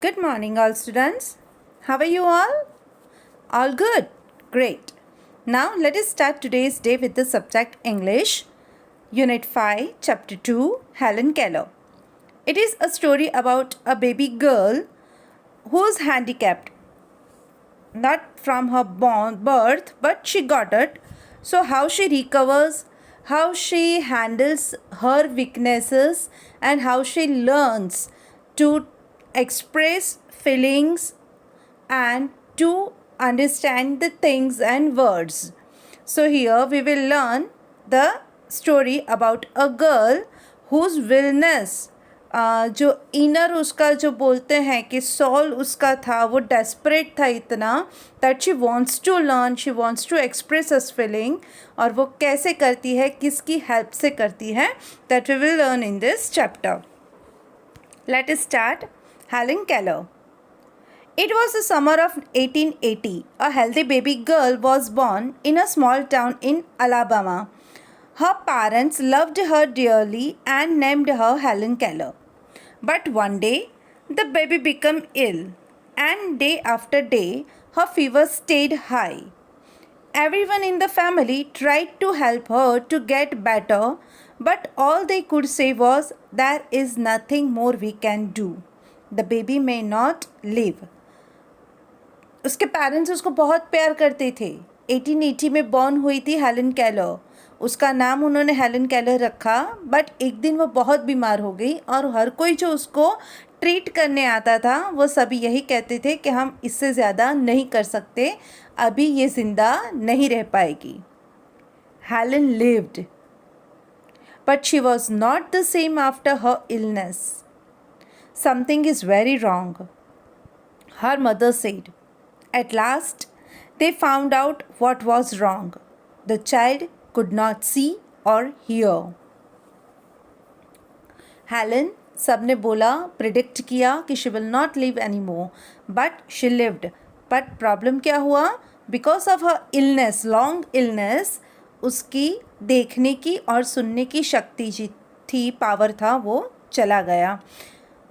Good morning, all students. How are you all? All good? Great. Now, let us start today's day with the subject English, Unit 5, Chapter 2, Helen Keller. It is a story about a baby girl who is handicapped, not from her birth, but she got it. So, how she recovers, how she handles her weaknesses, and how she learns to express feelings and to understand the things and words. So, here we will learn the story about a girl whose willness जो inner उसका जो बोलते हैं कि soul उसका था वो desperate था इतना that she wants to learn, she wants to express her feeling, और वो कैसे करती है, किसकी हेल्प से करती है, that we will learn in this chapter. Let us start. Helen Keller. It was the summer of 1880. A healthy baby girl was born in a small town in Alabama. Her parents loved her dearly and named her Helen Keller. But one day, the baby became ill, and day after day, her fever stayed high. Everyone in the family tried to help her to get better, but all they could say was, "There is nothing more we can do. The baby may not live." उसके parents उसको बहुत प्यार करते थे. 1880 में born हुई थी Helen Keller. उसका नाम उन्होंने हेलन केलर रखा. बट एक दिन वो बहुत बीमार हो गई और हर कोई जो उसको ट्रीट करने आता था वो सभी यही कहते थे कि हम इससे ज़्यादा नहीं कर सकते, अभी ये ज़िंदा नहीं रह पाएगी. Helen lived, but she was not the same after her illness. Something is very wrong, her mother said. At last, they found out what was wrong. The child could not see or hear. Helen, सबने बोला, predict किया कि she will not live anymore, but she lived. But problem क्या हुआ? Because of her illness, long illness, उसकी देखने की और सुनने की शक्ति जी थी, पावर था, वो चला गया.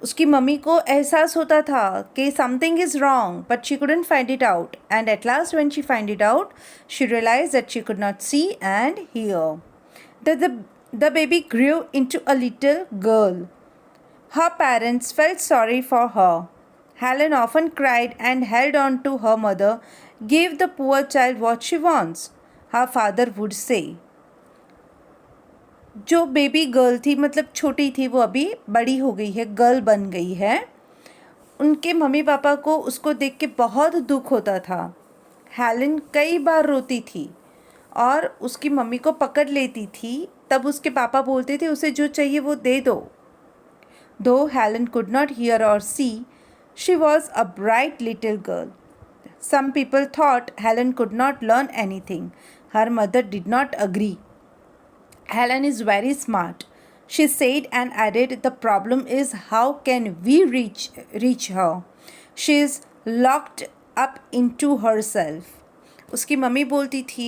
उसकी मम्मी को एहसास होता था कि something is wrong, but she couldn't find it out. And at last when she find it out, she realise that she could not see and hear. The baby grew into a little girl. Her parents felt sorry for her. Helen often cried and held on to her mother. "Give the poor child what she wants," her father would say. जो baby girl थी, मतलब छोटी थी, वो अभी बड़ी हो गई है, गर्ल बन गई है. उनके मम्मी पापा को उसको देख के बहुत दुख होता था. हेलन कई बार रोती थी और उसकी मम्मी को पकड़ लेती थी. तब उसके पापा बोलते थे उसे जो चाहिए वो दे दो. दो Helen could not hear or see, she was a bright little girl. Some people thought Helen could not learn anything. Her mother did not agree. Helen is very smart, she said, and added, "The problem is how can we reach her? She is locked up into herself." उसकी mummy बोलती थी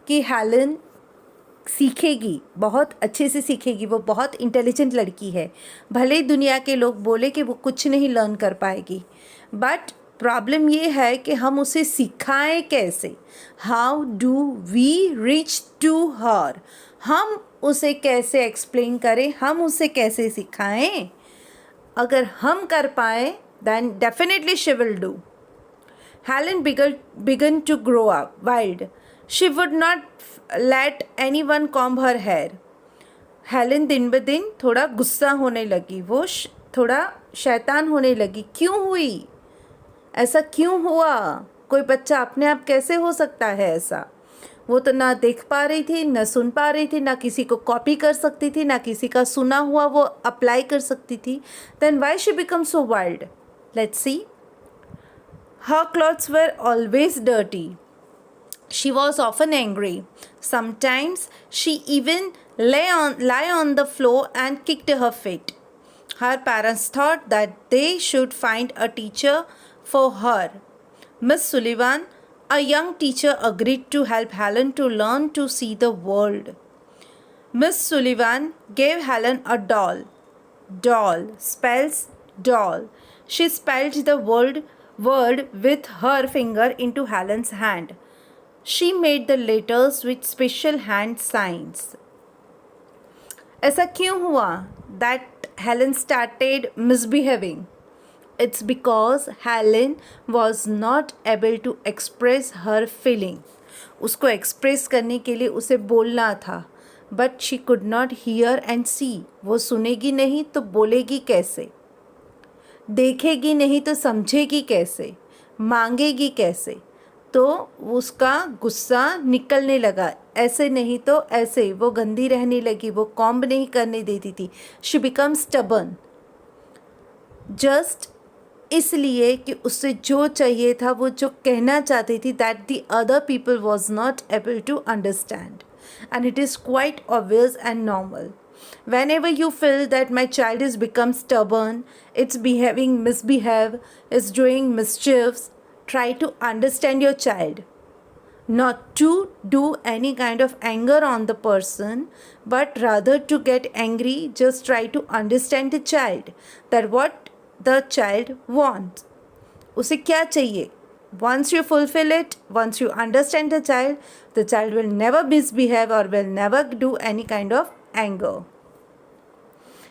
कि Helen सीखेगी, बहुत अच्छे से सीखेगी, वो बहुत intelligent लड़की है. भले ही दुनिया के लोग बोले कि वो कुछ नहीं लर्न कर पाएगी, बट प्रॉब्लम ये है कि हम उसे सिखाएं कैसे. How do we reach to her? हम उसे कैसे एक्सप्लेन करें, हम उसे कैसे सिखाएं. अगर हम कर पाए then definitely she will do. Helen began to grow up wild. She would not let anyone comb her hair. Helen दिन ब दिन थोड़ा गुस्सा होने लगी, वो थोड़ा शैतान होने लगी. क्यों हुई ऐसा? क्यों हुआ? कोई बच्चा अपने आप कैसे हो सकता है ऐसा? वो तो ना देख पा रही थी, ना सुन पा रही थी, ना किसी को कॉपी कर सकती थी, ना किसी का सुना हुआ वो अप्लाई कर सकती थी. Then why she become so wild? Let's see. Her clothes were always dirty. She was often angry. Sometimes she even lie on the floor and kicked her feet. Her parents thought that they should find a teacher for her. Miss Sullivan, a young teacher, agreed to help Helen to learn to see the world. Miss Sullivan gave Helen a doll. Doll spells doll. She spelled the word with her finger into Helen's hand. She made the letters with special hand signs. ऐसा क्यों हुआ? That Helen started misbehaving. It's because Helen was not able to express her feeling. उसको express करने के लिए उसे बोलना था, but she could not hear and see. वो सुनेगी नहीं तो बोलेगी कैसे? देखेगी नहीं तो समझेगी कैसे? मांगेगी कैसे? तो उसका गुस्सा निकलने लगा, ऐसे नहीं तो ऐसे, वो गंदी रहने लगी, वो कॉम्ब नहीं करने देती थी. She become stubborn. जस्ट इसलिए कि उससे जो चाहिए था, वो जो कहना चाहती थी, that the other people was not able to understand. And it is quite obvious and normal. Whenever you feel that my child is become stubborn, it's behaving misbehave, is doing mischiefs, try to understand your child. Not to do any kind of anger on the person, but rather to get angry, just try to understand the child, that what the child wants. उसे क्या चाहिए? Once you fulfill it, once you understand the child will never misbehave or will never do any kind of anger.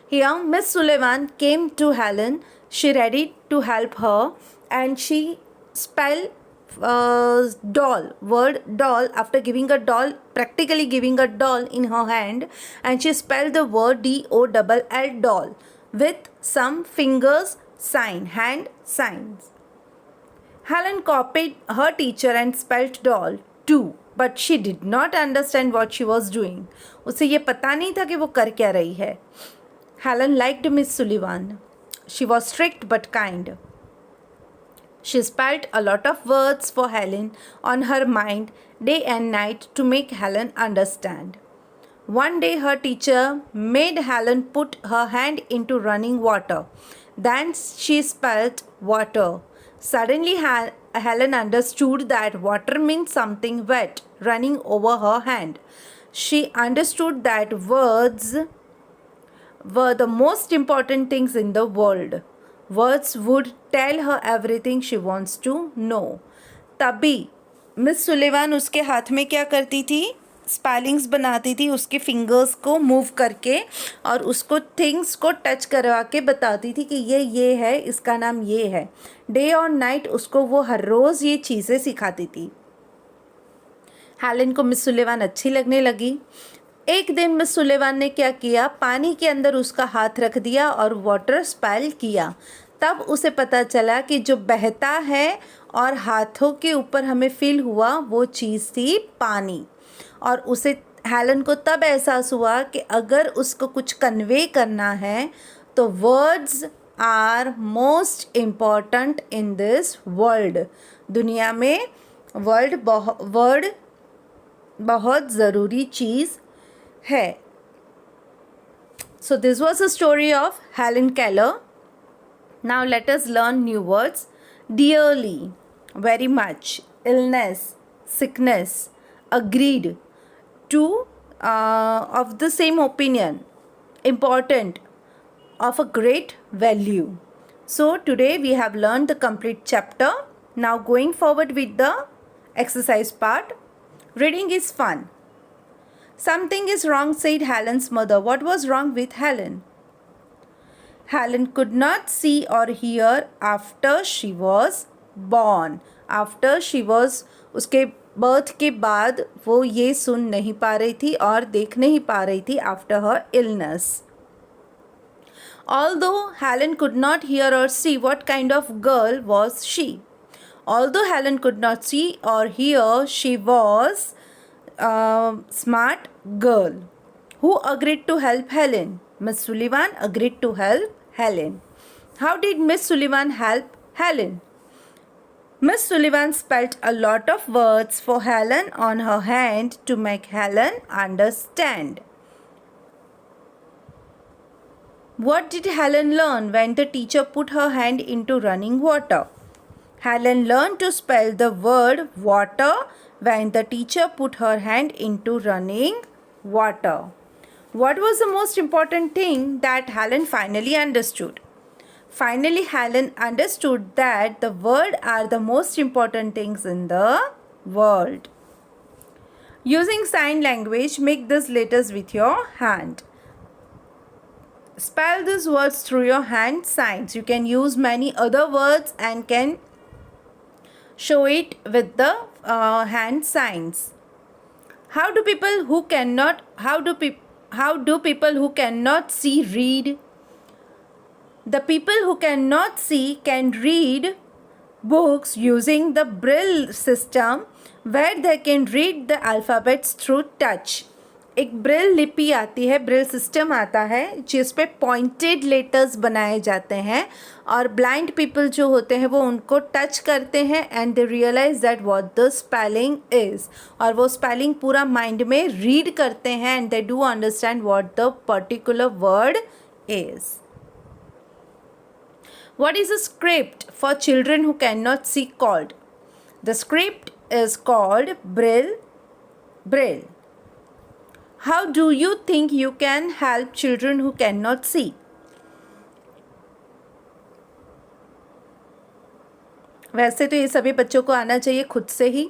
Here, Miss Sullivan came to Helen. She ready to help her, and she spelled doll, word doll, after giving a doll, practically giving a doll in her hand, and she spelled the word DOLL, doll, with some fingers sign, hand signs. Helen copied her teacher and spelled doll too, but she did not understand what she was doing. उसे ये पता नहीं था कि वो कर क्या रही है. Helen liked Miss Sullivan. She was strict but kind. She spelled a lot of words for Helen on her mind day and night to make Helen understand. One day her teacher made Helen put her hand into running water. Then she spelled water. Suddenly Helen understood that water means something wet running over her hand. She understood that words were the most important things in the world. Words would tell her everything she wants to know. तभी miss Sullivan उसके हाथ में क्या करती थी? Spellings बनाती थी उसके फिंगर्स को मूव करके, और उसको थिंग्स को टच करवा के बताती थी कि ये है, इसका नाम ये है. डे और नाइट उसको वो हर रोज़ ये चीज़ें सिखाती थी. हेलन को मिस सुलेवान अच्छी लगने लगी. एक दिन मिस सुलेवान ने क्या किया? पानी के अंदर उसका हाथ रख दिया और वाटर स्पेल किया. तब उसे पता चला कि जो बहता है और हाथों के ऊपर हमें फील हुआ, वो चीज़ थी पानी. और उसे हेलन को तब एहसास हुआ कि अगर उसको कुछ कन्वे करना है तो words are most important in this world. दुनिया में वर्ड बहुत ज़रूरी चीज़ है. So this was a story of Helen Keller. Now let us learn new words. Dearly, very much, illness, sickness, agreed, to, of the same opinion, important, of a great value. So today we have learned the complete chapter. Now going forward with the exercise part. Reading is fun. Something is wrong, said Helen's mother. What was wrong with Helen? Helen could not see or hear after she was born. After she was, उसके birth के बाद वो ये सुन नहीं पा रही थी और देख नहीं पा रही थी after her illness. Although Helen could not hear or see, what kind of girl was she? Although Helen could not see or hear, she was a smart girl. Who agreed to help Helen? Miss Sullivan agreed to help Helen. How did Miss Sullivan help Helen? Miss Sullivan spelled a lot of words for Helen on her hand to make Helen understand. What did Helen learn when the teacher put her hand into running water? Helen learned to spell the word water when the teacher put her hand into running water. What was the most important thing that Helen finally understood? Finally, Helen understood that the words are the most important things in the world. Using sign language, make these letters with your hand. Spell these words through your hand signs. You can use many other words and can show it with the hand signs. How do people who cannot see read? The people who cannot see can read books using the Braille system where they can read the alphabets through touch. एक Braille लिपि आती है, Braille system आता है जिस पे pointed letters बनाए जाते हैं और ब्लाइंड पीपल जो होते हैं वो उनको टच करते हैं and they realise that what the spelling is, और वो स्पेलिंग पूरा माइंड में रीड करते हैं and they do understand what the particular word is. What is a script for children who cannot see called? The script is called Braille. Braille. How do you think you can help children who cannot see? वैसे तो ये सभी बच्चों को आना चाहिए खुद से ही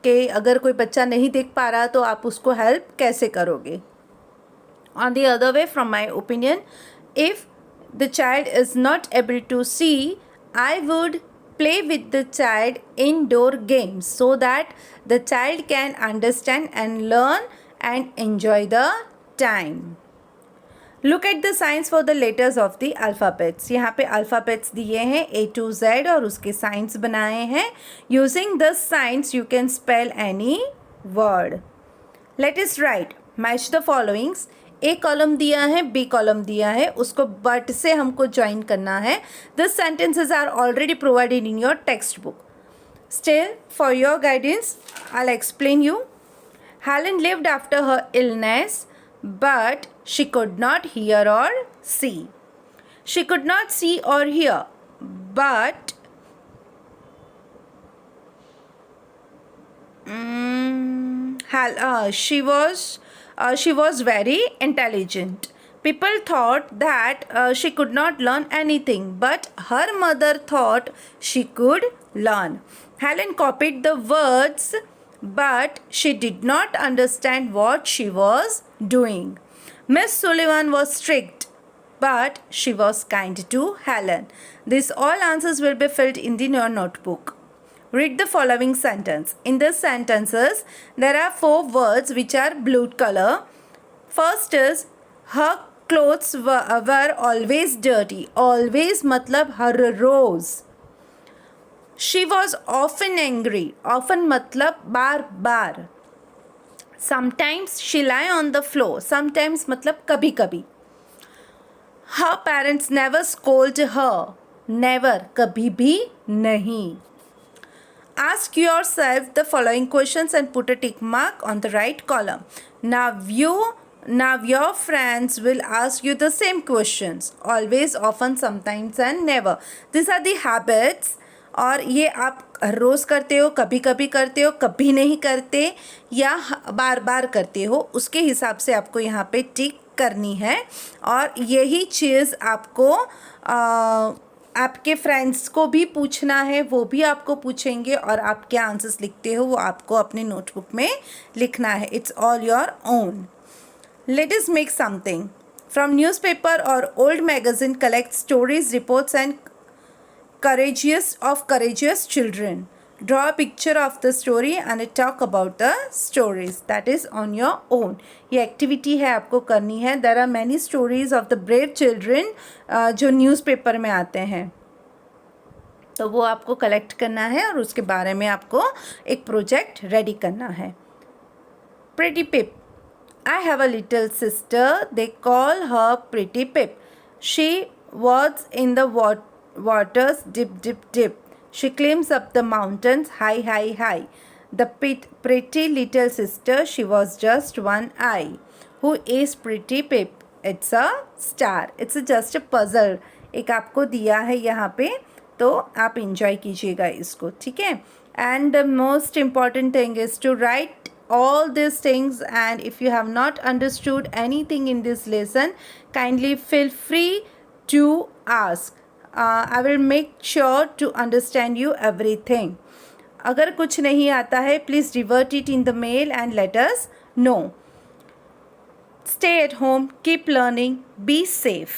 कि अगर कोई बच्चा नहीं देख पा रहा तो आप उसको हेल्प कैसे करोगे. On the other way, from my opinion, if the child is not able to see, I would play with the child indoor games so that the child can understand and learn and enjoy the time. Look at the signs for the letters of the alphabets. यहाँ पे alphabets दिए हैं A to Z और उसके signs बनाए हैं. Using the signs you can spell any word. Let us write. Match the followings. A column दिया है, बी कॉलम दिया है, उसको बट से हमको ज्वाइन करना है. This sentences are already provided in your text book. Still for your guidance I explain you. Helen lived after her illness, but she could not hear or see. She could not see or hear, but she was very intelligent. People thought that she could not learn anything, but her mother thought she could learn. Helen copied the words, but she did not understand what she was doing. Miss Sullivan was strict, but she was kind to Helen. These all answers will be filled in your notebook. Read the following sentence. In these sentences, there are 4 words which are blue color. First is, her clothes were always dirty. Always matlab har roz. She was often angry. Often matlab bar bar. Sometimes she lie on the floor. Sometimes matlab कभी कभी. Her parents never scold her. Never, कभी भी नहीं. Ask yourself the following questions and put a tick mark on the right column. Now your friends will ask you the same questions. Always, often, sometimes and never. These are the habits. और ये आप रोज़ करते हो, कभी कभी करते हो, कभी नहीं करते या बार बार करते हो, उसके हिसाब से आपको यहाँ पे टिक करनी है. और यही चीज़ आपको आपके फ्रेंड्स को भी पूछना है, वो भी आपको पूछेंगे और आप क्या आंसर्स लिखते हो वो आपको अपने नोटबुक में लिखना है. It's all your own. Let us make something. From newspaper और old magazine collect stories, reports and courageous children. Draw a picture of the story and talk about the stories. That is on your own. ये activity है, आपको करनी है. There are many stories of the brave children जो newspaper में आते हैं, तो वो आपको कलेक्ट करना है और उसके बारे में आपको एक प्रोजेक्ट रेडी करना है. Pretty Pip. I have a little sister. They call her Pretty Pip. She was in the waters dip dip dip. She climbs up the mountains high high high. The pretty little sister, she was just one eye. Who is Pretty Pip? It's a star. It's just a puzzle. एक आपको दिया है यहाँ पे, तो आप enjoy कीजिएगा इसको, ठीक है. And the most important thing is to write all these things, and if you have not understood anything in this lesson, kindly feel free to ask. I will make sure to understand you everything. अगर कुछ नहीं आता है, please revert it in the mail and let us know. Stay at home, keep learning, be safe.